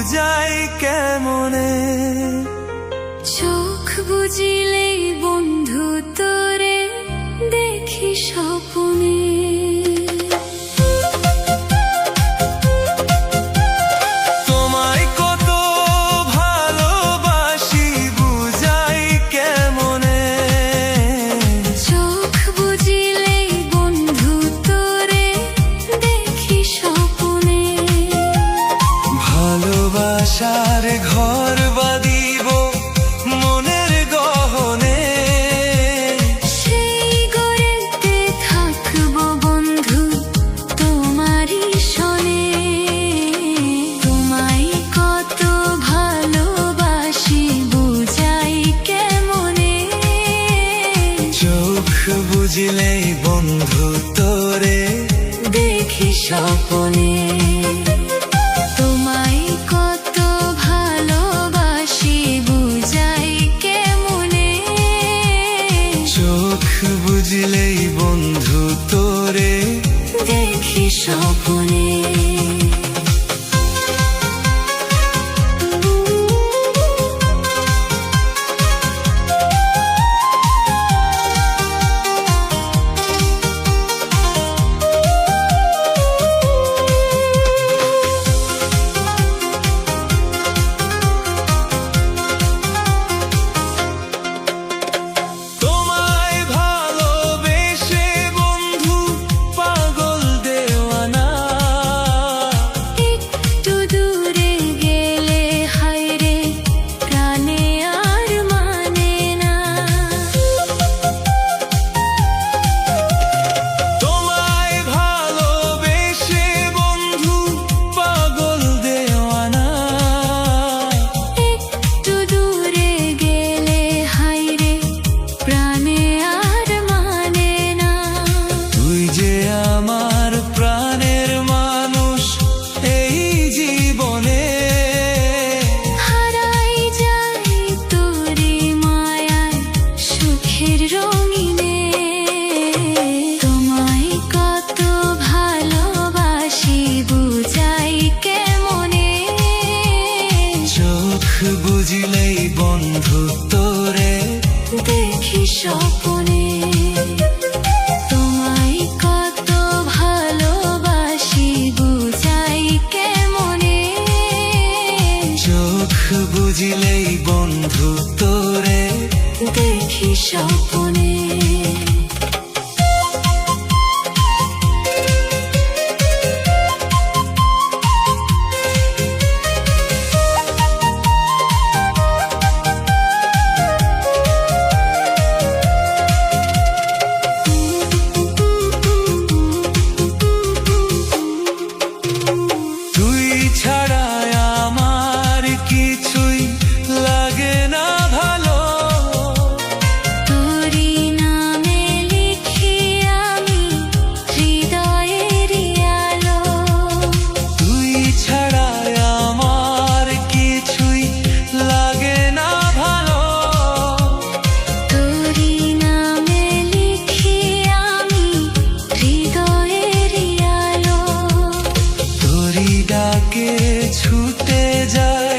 বুঝাই কেমনে। চোখ বুঝিলেই বন্ধু তোরে দেখি স্বপ্নে। তোমায় কত ভালোবাসি বুঝাই কেমনে। চোখ বুঝিলেই বন্ধু তোরে দেখি স্বপ্নে। ভালোবাসার ঘর বাঁধিব মনের গহনে। সেই ঘরেতে থাকব বন্ধু তোমারই শোনে। তোমায় কত ভালোবাসি বুঝাই কেমনে। চোখ বুঝলেই বন্ধু তোরে দেখি স্বপ্নে। তোমায় কত ভালোবাসি বুঝাই কেমনে। চোখ বুঝলেই বন্ধু তোরে দেখি স্বপ্নে। তোমায় ভালোবেসে বন্ধু পাগল দেওয়ানা। একটু দূরে গেলে হায়রে প্রাণে আর মানে না। তোমায় ভালোবেসে বন্ধু পাগল দেওয়ানা। একটু দূরে গেলে হায়রে প্রাণে আর মানে না। তুই যে আমার প্রাণের মানুষ এই জীবনে। হারাই যাই তোরে মায়ায় সুখের রঙিনে। তোমায় কত ভালোবাসি বুঝাই কেমনে। চোখ বুঝলেই বন্ধু তোরে দেখি স্বপ্নে। তোমায় কত ভালোবাসি বুঝাই কেমনে। চোখ বুঝলেই বন্ধু তোরে দেখি স্বপ্নে। তুই ছাড়া আমার কিছুই লাগে না ভালো। তোরি নামে লিখি আমি হৃদয়েরই আলো। তুই ছাড়া আমার কিছুই লাগে না ভালো। তোরি নামে লিখি আমি হৃদয়েরই আলো। তোরি ডাকে ছুটে যায়